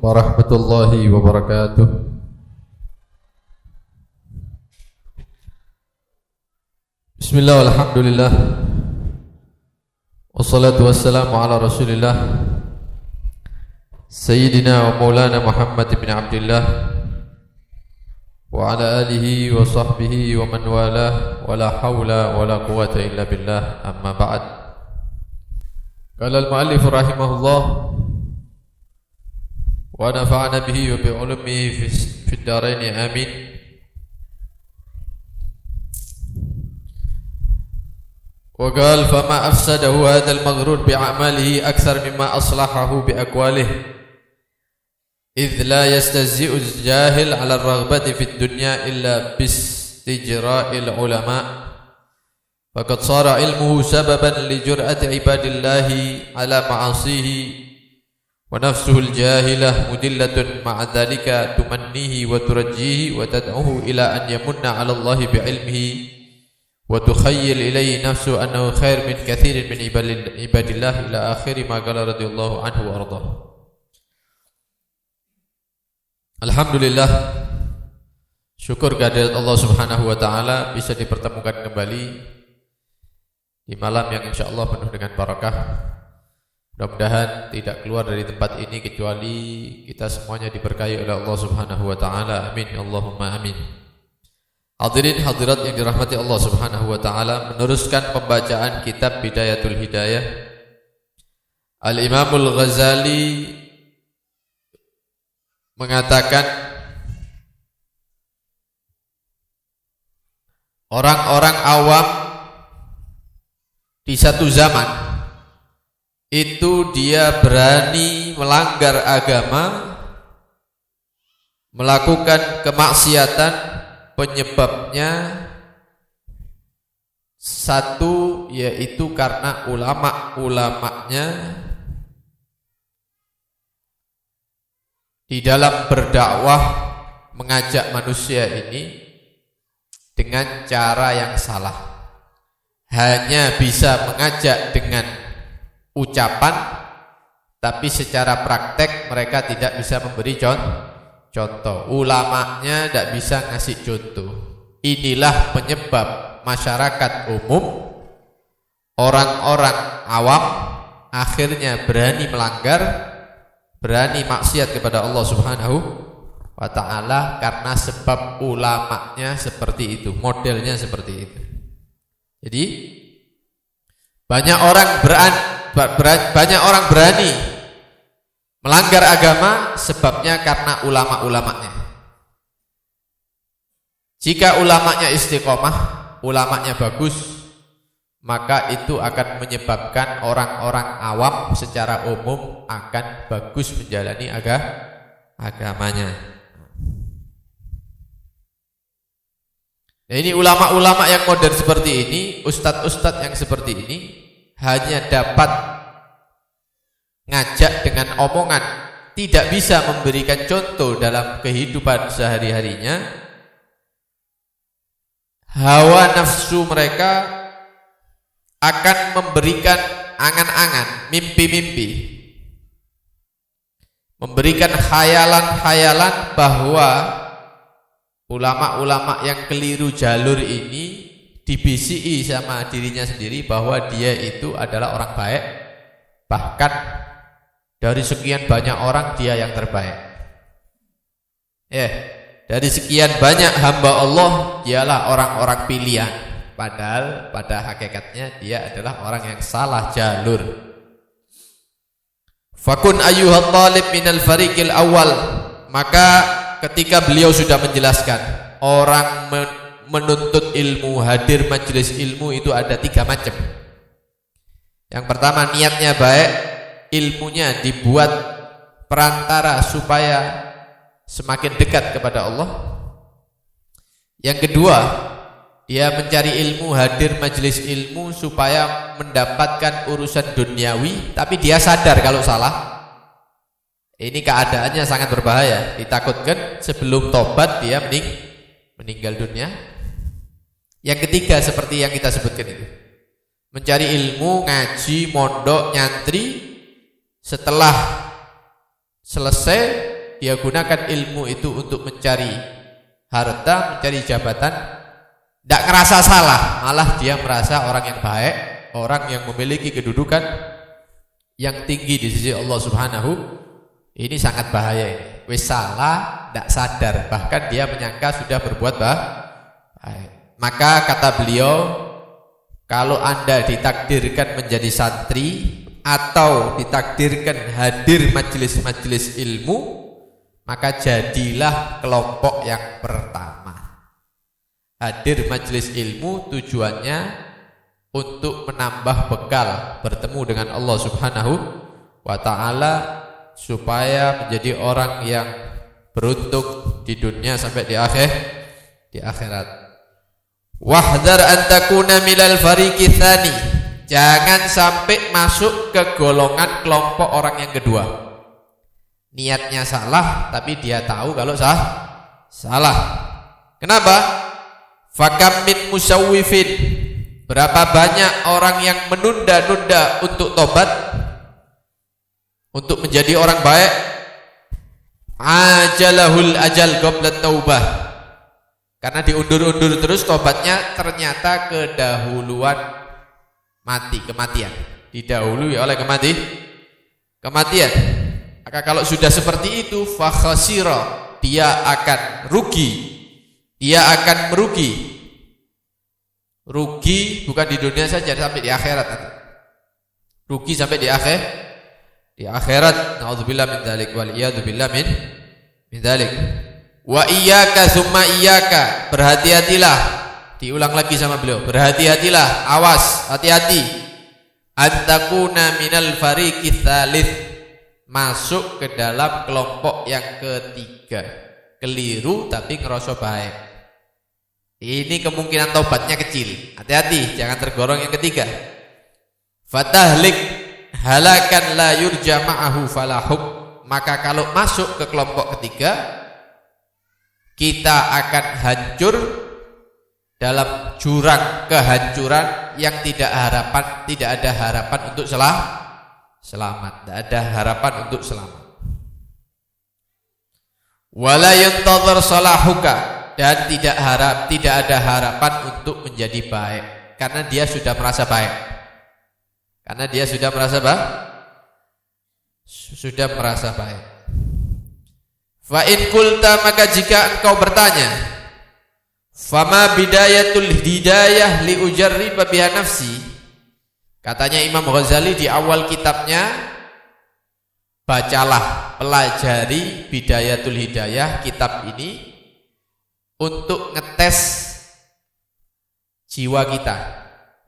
warahmatullahi wabarakatuh. Bismillah, alhamdulillah, wassalatu wassalamu ala rasulillah Sayyidina wa maulana Muhammad bin Abdullah wa ala alihi wa sahbihi wa man walah, wa la hawla wa la quwata illa billah, amma ba'd. Qala al-mu'allif rahimahullah wa nafa'ana bihi wa bi'ulumihi fid dharain, amin. Wa qala fama afsadahu hadzal maghrur bi'amalihi akthar mimma aslahahu biaqwalihi idh la yastazzi'u al-jahil 'ala ar-raghbati fid dunya illa bistijra'il ulama faqad sara ilmuhu sababan li jur'ati ibadillahi 'ala ma'asihi wa nafsuhu al-jahilah mudillatun ma'a dhalika tumannihi wa turajjihi wa tad'uhu ila an yamunna 'ala Allahi bi'ilmihi wa tukhayyil ilayhi nafsu annahu khair min kathirin min ibadillah ila akhiri ma qala radhiyallahu anhu wa arda. Alhamdulillah, syukur kehadirat Allah Subhanahu wa taala bisa dipertemukan kembali di malam yang insyaallah penuh dengan barakah. Mudah-mudahan tidak keluar dari tempat ini kecuali kita semuanya diberkahi oleh Allah Subhanahu wa taala. Amin, Allahumma amin. Hadirin hadirat yang dirahmati Allah Subhanahu wa taala, meneruskan pembacaan kitab Bidayatul Hidayah. Al-Imamul Ghazali mengatakan orang-orang awam di satu zaman itu dia berani melanggar agama, melakukan kemaksiatan. Penyebabnya satu, yaitu karena ulama-ulamanya di dalam berdakwah mengajak manusia ini dengan cara yang salah. Hanya bisa mengajak dengan ucapan, tapi secara praktek mereka tidak bisa memberi contoh. Ulamanya tidak bisa ngasih contoh. Inilah penyebab masyarakat umum, orang-orang awam akhirnya berani melanggar, berani maksiat kepada Allah Subhanahu wa ta'ala karena sebab ulamanya seperti itu, modelnya seperti itu. Jadi banyak orang berani melanggar agama sebabnya karena ulama-ulamanya. Jika ulamanya istiqomah, ulamanya bagus, maka itu akan menyebabkan orang-orang awam secara umum akan bagus menjalani agamanya. Nah, ini ulama-ulama yang modern seperti ini, ustadz-ustadz yang seperti ini hanya dapat ngajak dengan omongan, tidak bisa memberikan contoh dalam kehidupan sehari-harinya. Hawa nafsu mereka akan memberikan angan-angan, mimpi-mimpi, memberikan khayalan-khayalan bahwa ulama-ulama yang keliru jalur ini dibisiki sama dirinya sendiri bahwa dia itu adalah orang baik, bahkan dari sekian banyak orang dia yang terbaik. Dari sekian banyak hamba Allah dialah orang-orang pilihan. Padahal pada hakikatnya dia adalah orang yang salah jalur. Fakun ayyuhat talib minal fariqil awal. Maka ketika beliau sudah menjelaskan orang menuntut ilmu, hadir majelis ilmu itu ada 3 macam. Yang pertama, niatnya baik, ilmunya dibuat perantara supaya semakin dekat kepada Allah. Yang kedua, dia mencari ilmu, hadir majelis ilmu supaya mendapatkan urusan duniawi, tapi dia sadar kalau salah. Ini keadaannya sangat berbahaya, ditakutkan sebelum tobat dia meninggal dunia. Yang ketiga seperti yang kita sebutkan itu, mencari ilmu, ngaji, mondok, nyantri. Setelah selesai dia gunakan ilmu itu untuk mencari harta, mencari jabatan, tidak ngerasa salah, malah dia merasa orang yang baik, orang yang memiliki kedudukan yang tinggi di sisi Allah Subhanahu. Ini sangat bahaya ini. Wis salah, tidak sadar, bahkan dia menyangka sudah berbuat baik. Maka kata beliau, kalau Anda ditakdirkan menjadi santri atau ditakdirkan hadir majelis-majelis ilmu, maka jadilah kelompok yang pertama. Hadir majelis ilmu tujuannya untuk menambah bekal bertemu dengan Allah Subhanahu wa ta'ala, supaya menjadi orang yang beruntung di dunia sampai di akhirat. Wahdar an takuna minal fariqi tsani. Jangan sampai masuk ke golongan kelompok orang yang kedua. Niatnya salah tapi dia tahu kalau salah. Kenapa? Fakam min musawwifin. Berapa banyak orang yang menunda-nunda untuk tobat, untuk menjadi orang baik. Ajalahul ajal qabla taubah. Karena diundur-undur terus tobatnya, ternyata kedahuluan kematian. Didahului oleh kematian. Maka kalau sudah seperti itu, fa khasira, dia akan rugi. Dia akan merugi. Rugi bukan di dunia saja, sampai di akhirat. Rugi sampai di akhirat. Nauzubillah min dzalik wal iyadu billah min dzalik. Wa iyyaka tsumma iyyaka, berhati-hatilah. Diulang lagi sama beliau, berhati-hatilah, awas, hati-hati. Antakuna minal fariqi tsalits, masuk ke dalam kelompok yang ketiga. Keliru tapi ngerasa baik. Ini kemungkinan tobatnya kecil. Hati-hati, jangan tergolong yang ketiga. Fatahlik halakan la yurja ma'ahu falahuk. Maka kalau masuk ke kelompok ketiga, kita akan hancur dalam jurang kehancuran yang tidak ada harapan untuk selamat. Tidak ada harapan untuk selamat. Wala yuntadhar salahuka, dan tidak ada harapan untuk menjadi baik, karena dia sudah merasa baik. Sudah merasa baik. Fa in qulta, maka jika engkau bertanya, fama bidayatul hidayah li ujarriba biha nafsi. Katanya Imam Ghazali di awal kitabnya, bacalah, pelajari Bidayatul Hidayah, kitab ini untuk ngetes jiwa kita,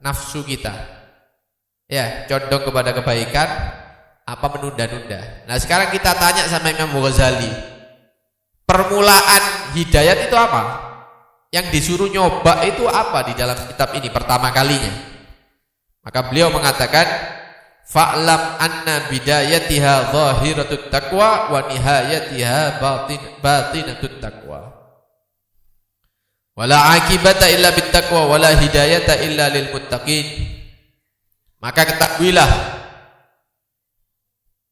nafsu kita. Ya, condong kepada kebaikan apa menunda-nunda. Nah, sekarang kita tanya sama Imam Ghazali, permulaan hidayat itu apa? Yang disuruh nyoba itu apa di dalam kitab ini pertama kalinya? Maka beliau mengatakan, fa'lam anna bidayatiha zahiratut taqwa wa nihayatiha batinatut taqwa. Wala akibata illa bit taqwa wala hidayata illa lil muttaqin. Maka ketahuilah,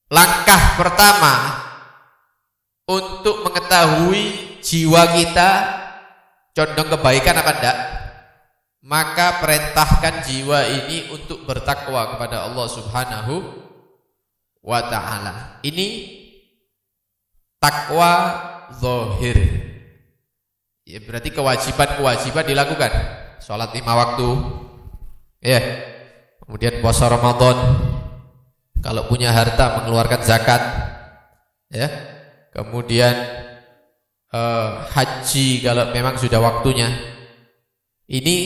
langkah pertama untuk mengetahui jiwa kita condong kebaikan apa enggak, maka perintahkan jiwa ini untuk bertakwa kepada Allah Subhanahu wa ta'ala. Ini takwa zahir. Ya, berarti kewajiban dilakukan. Salat 5 waktu. Ya. Kemudian puasa Ramadan. Kalau punya harta mengeluarkan zakat. Ya. Kemudian haji kalau memang sudah waktunya. Ini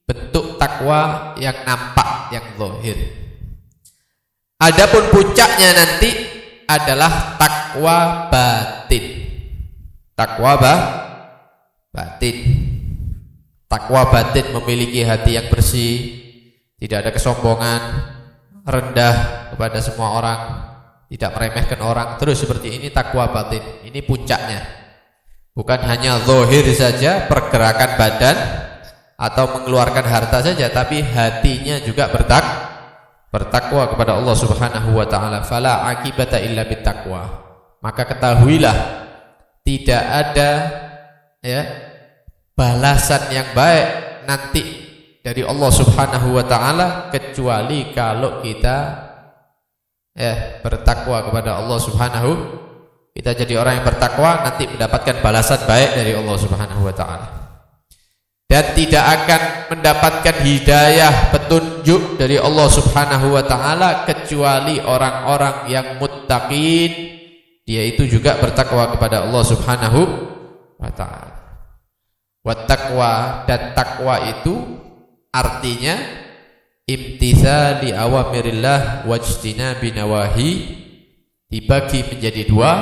bentuk takwa yang nampak, yang zahir. Adapun puncaknya nanti adalah takwa batin. Takwa batin. Takwa batin memiliki hati yang bersih, tidak ada kesombongan, rendah kepada semua orang, tidak meremehkan orang. Terus seperti ini takwa batin. Ini puncaknya. Bukan hanya zahir saja, pergerakan badan atau mengeluarkan harta saja, tapi hatinya juga bertakwa kepada Allah Subhanahu wa ta'ala. Fala akibata illa bittaqwa. maka ketahuilah tidak ada ya balasan yang baik nanti dari Allah Subhanahu wa taala kecuali kalau kita bertakwa kepada Allah Subhanahu. Kita jadi orang yang bertakwa nanti mendapatkan balasan baik dari Allah Subhanahu wa taala. Dan tidak akan mendapatkan hidayah petunjuk dari Allah Subhanahu wa taala kecuali orang-orang yang muttaqin, dia itu juga bertakwa kepada Allah Subhanahu wa taala. Wattaqwa, dan takwa itu artinya imtithali awamirillah wajtinabi nawahi, dibagi menjadi dua,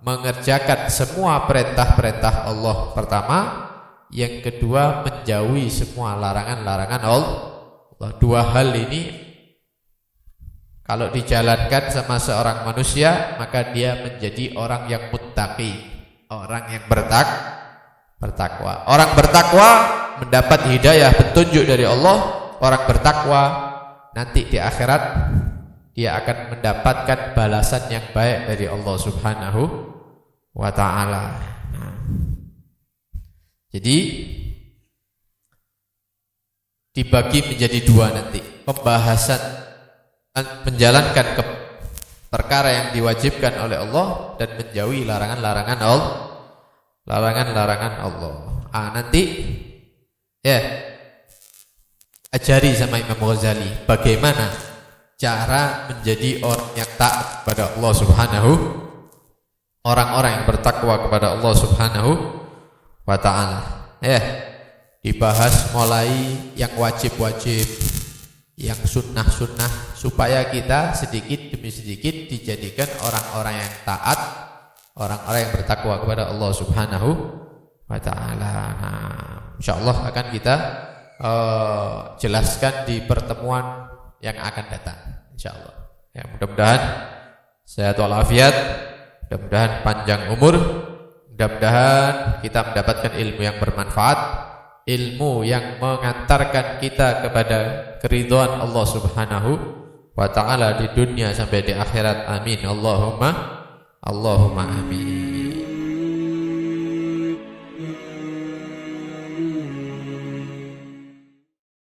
mengerjakan semua perintah-perintah Allah pertama, yang kedua menjauhi semua larangan-larangan Allah. Dua hal ini kalau dijalankan sama seorang manusia, maka dia menjadi orang yang muttaqi, orang yang bertakwa. Orang bertakwa mendapat hidayah petunjuk dari Allah. Orang bertakwa nanti di akhirat dia akan mendapatkan balasan yang baik dari Allah Subhanahu wa ta'ala. Jadi dibagi menjadi dua nanti pembahasan menjalankan perkara yang diwajibkan oleh Allah dan menjauhi larangan-larangan Allah. Nanti ajari sama Imam Ghazali bagaimana cara menjadi orang yang taat kepada Allah Subhanahu, orang-orang yang bertakwa kepada Allah Subhanahu wa ta'ala. Dibahas mulai yang wajib-wajib, yang sunnah-sunnah, supaya kita sedikit demi sedikit dijadikan orang-orang yang taat, orang-orang yang bertakwa kepada Allah Subhanahu wa ta'ala. Insyaallah akan kita jelaskan di pertemuan yang akan datang, insyaallah. Mudah-mudahan sehat walafiat, mudah-mudahan panjang umur, mudah-mudahan kita mendapatkan ilmu yang bermanfaat, ilmu yang mengantarkan kita kepada keridhaan Allah Subhanahu wa ta'ala di dunia sampai di akhirat. Amin. Allahumma amin.